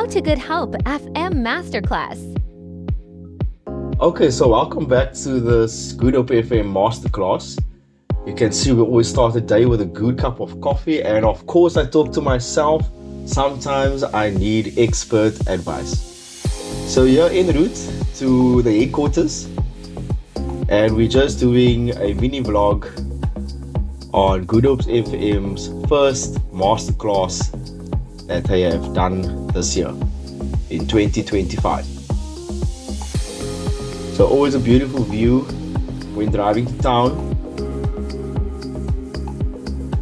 Now to Goodhope FM Masterclass. Okay, so welcome back to this Goodhope FM Masterclass. You can see we always start the day with a good cup of coffee, and of course I talk to myself. Sometimes I need expert advice. So you're en route to the headquarters, and we're just doing a mini vlog on Goodhope FM's first masterclass that I have done this year in 2025. So always a beautiful view when driving to town,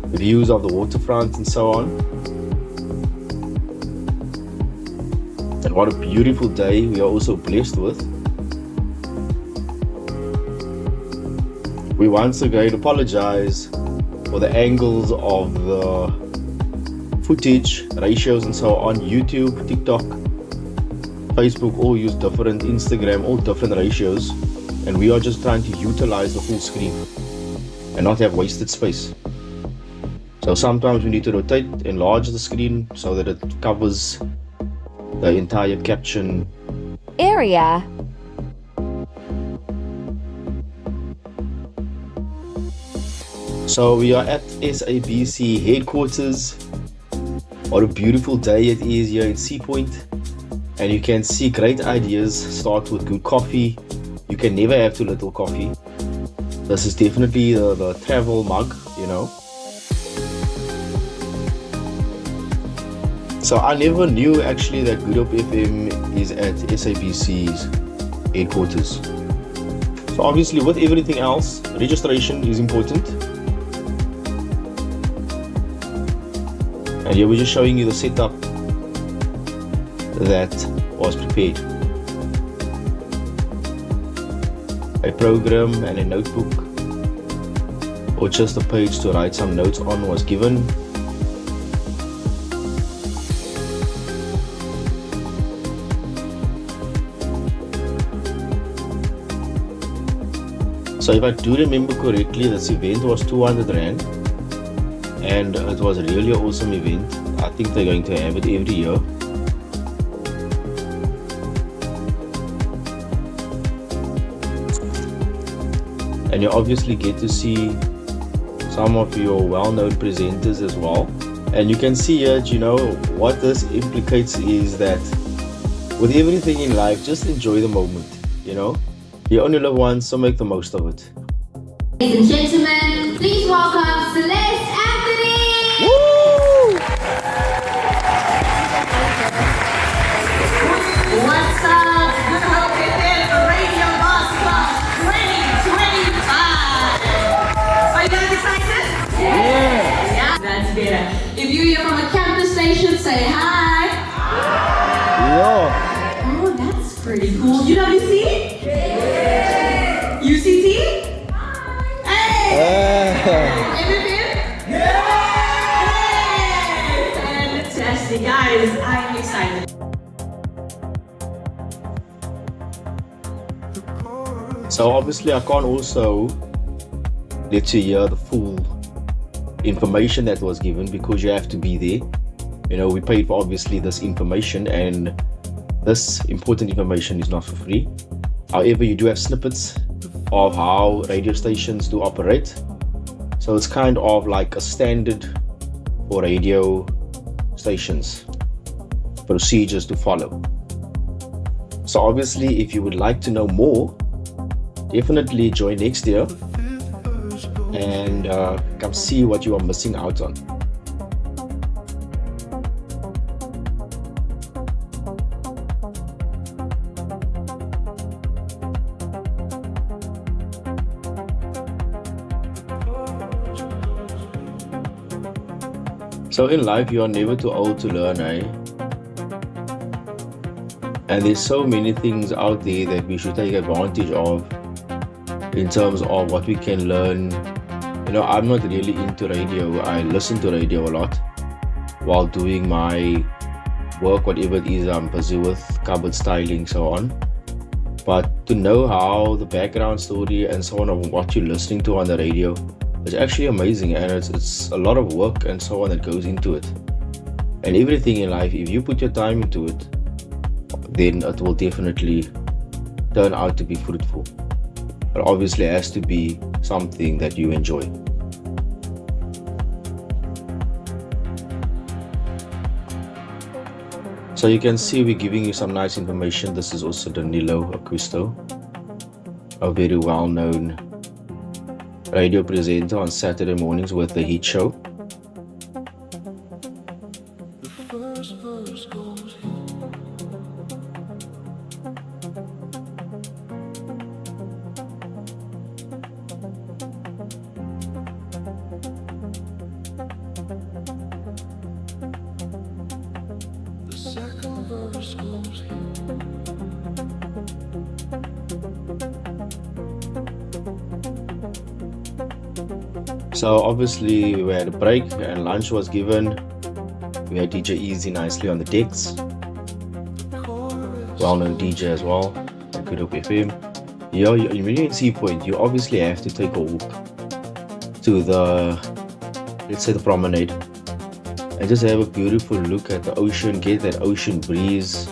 views of the waterfront and so on. And what a beautiful day we are also blessed with. We once again apologize for the angles of the footage, ratios and so on. YouTube, TikTok, Facebook all use different, Instagram, all different ratios, and we are just trying to utilize the full screen and not have wasted space. So sometimes we need to rotate, enlarge the screen so that it covers the entire caption area. So we are at SABC headquarters. What a beautiful day it is here in Sea Point. And you can see great ideas start with good coffee. You can never have too little coffee. This is definitely the travel mug, you know. So I never knew actually that Goodhope FM is at SABC's headquarters. So obviously with everything else, registration is important. And here we're just showing you the setup that was prepared. A program and a notebook or just a page to write some notes on was given. So if I do remember correctly, this event was 200 Rand. And it was really an awesome event. I think they're going to have it every year. And you obviously get to see some of your well-known presenters as well. And you can see here, you know, what this implicates is that with everything in life, just enjoy the moment, you know. You only live once, so make the most of it. Ladies and gentlemen, please welcome Celeste Anthony! Woo! What's up? Goodhope FM Radio Masterclass 2025! Are you guys excited? Yeah! That's better. If you're here from a campus station, say hi! Yeah. Oh, that's pretty cool. UWC? Yeah! UCT? Everything? Yeah! Fantastic, guys. I'm excited. So obviously I can't also let you hear the full information that was given because you have to be there. You know, we paid for obviously this information, and this important information is not for free. However, you do have snippets of how radio stations do operate. So it's kind of like a standard for radio stations, procedures to follow. So obviously, if you would like to know more, definitely join next year and come see what you are missing out on. So in life, you are never too old to learn, eh? And there's so many things out there that we should take advantage of in terms of what we can learn. You know, I'm not really into radio. I listen to radio a lot while doing my work, whatever it is I'm busy with, cupboard styling, so on. But to know how the background story and so on of what you're listening to on the radio is actually amazing, and it's a lot of work and so on that goes into it. And everything in life, if you put your time into it, then it will definitely turn out to be fruitful. But obviously it has to be something that you enjoy. So you can see we're giving you some nice information. This is also Danilo Acquisto, a very well-known radio presenter on Saturday mornings with the Heat Show. So obviously we had a break and lunch was given. We had DJ Easy nicely on the decks. Well-known DJ as well at Goodhope FM. Yeah, when you're in Sea Point, you obviously have to take a walk to the, let's say, the promenade, and just have a beautiful look at the ocean, get that ocean breeze.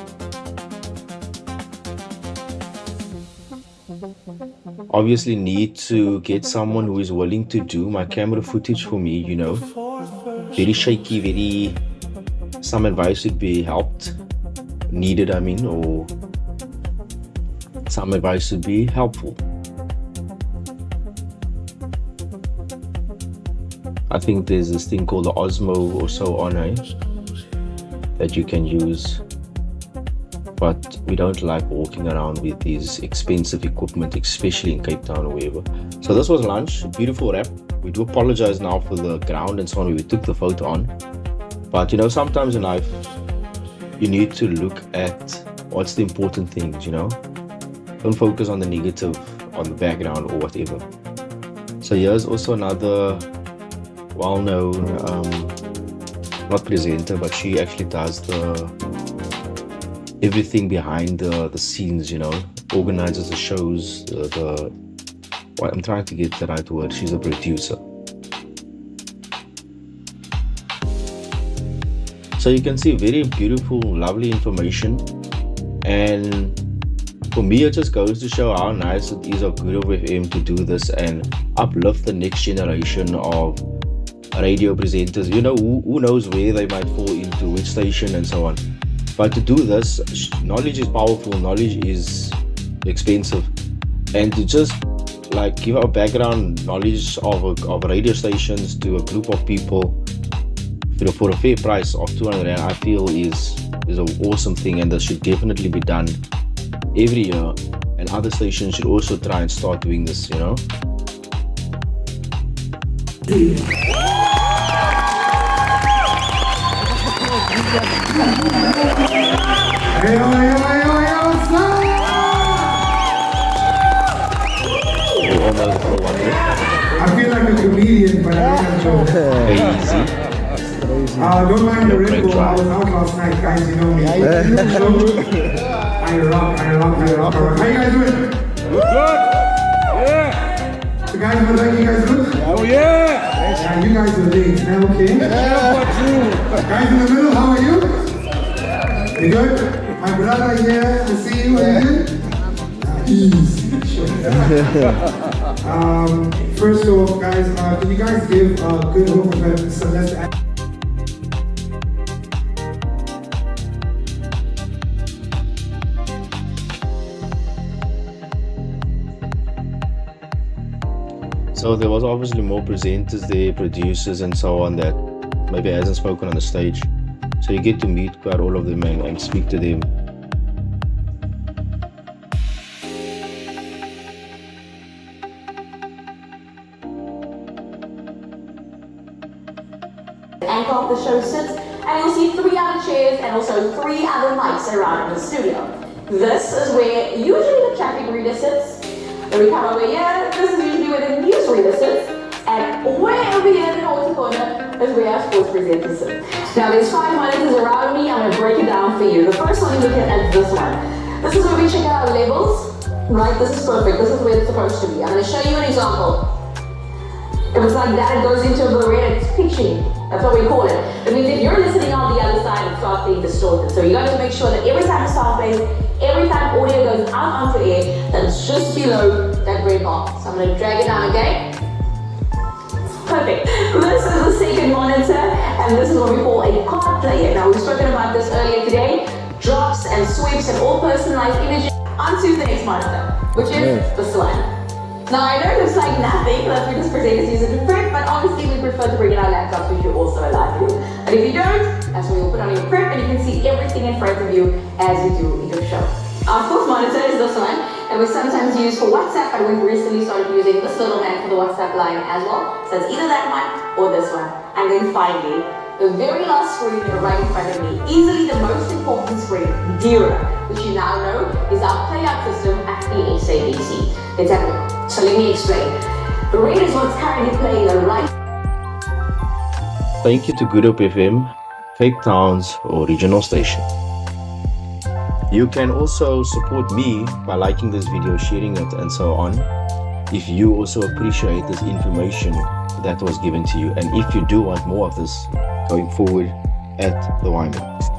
Obviously need to get someone who is willing to do my camera footage for me, you know. Very shaky, some advice would be needed, or some advice would be helpful. I think there's this thing called the Osmo or so on, that you can use. But we don't like walking around with these expensive equipment, especially in Cape Town or wherever. So this was lunch, a beautiful wrap. We do apologize now for the ground and so on, we took the photo on. But you know, sometimes in life, you need to look at what's the important things, you know. Don't focus on the negative, on the background or whatever. So here's also another well-known, not presenter, but she actually does everything behind the scenes, you know, organizes the shows, I'm trying to get the right word, she's a producer. So you can see very beautiful, lovely information, and for me it just goes to show how nice it is of Goodhope FM to do this and uplift the next generation of radio presenters. You know, who knows where they might fall into, which station and so on. But to do this, knowledge is powerful, knowledge is expensive, and to just like give our background knowledge of radio stations to a group of people, you know, for a fair price of 200 Rand, I feel is an awesome thing, and this should definitely be done every year, and other stations should also try and start doing this, you know. Hey, what's up? I feel like a comedian, but I don't joke. Easy. Don't mind the Red Bull. I was out last night, guys. You know me. I rock. How you guys doing? Good. Yeah. The guys in the back, you guys good? Oh yeah. You guys are late. Now, okay? Guys in the middle, how are you? You good? My brother here, I see you. What are you doing? Easy. First off, guys, can you guys give Goodhope FM Celeste? So there was obviously more presenters there, producers and so on that maybe hasn't spoken on the stage. So you get to meet quite all of them and speak to them. Anchor of the show sits, and you'll see 3 other chairs and also 3 other mics around in the studio. This is where usually the traffic reader sits. When we come over here, this is usually where the news reader sits, and way over here in the naughty corner is where our sports presenter sits. Now there's 5 monitors around me. I'm going to break it down for you. The first one you look at is this one. This is where we check out our levels. Right, this is perfect. This is where it's supposed to be. I'm going to show you an example. If it's like that, it goes into a blue red, it's pitching. That's what we call it. It means if you're listening on the other side, it starts being distorted. So you got to make sure that every time a song plays, every time audio goes out onto air, that it's just below that red bar. So I'm going to drag it down, okay? Perfect. This is the second monitor, and this is what we call a card player. Now, we've spoken about this earlier today. Drops and sweeps and all personalized images. Onto the next monitor, which is this one. Now, I know it looks like nothing, let's just pretend it's using the print, but obviously we prefer to bring in our laptops, which you're also allowed to do. And if you don't, that's what you'll put on your print, and you can see everything in front of you as you do in your show. Our fourth monitor is this one, and we sometimes use for WhatsApp, but we've recently started using this little man for the WhatsApp line as well. So it's either that one or this one. And then finally, the very last screen right in front of me, easily the most important screen, Dira, which you now know is our playout system at the SABC. Let's have a look. So let me explain. The red is what's currently playing the right. Thank you to Goodhope FM, Cape Town's original station. You can also support me by liking this video, sharing it, and so on, if you also appreciate this information that was given to you, and if you do want more of this going forward at the Wyman.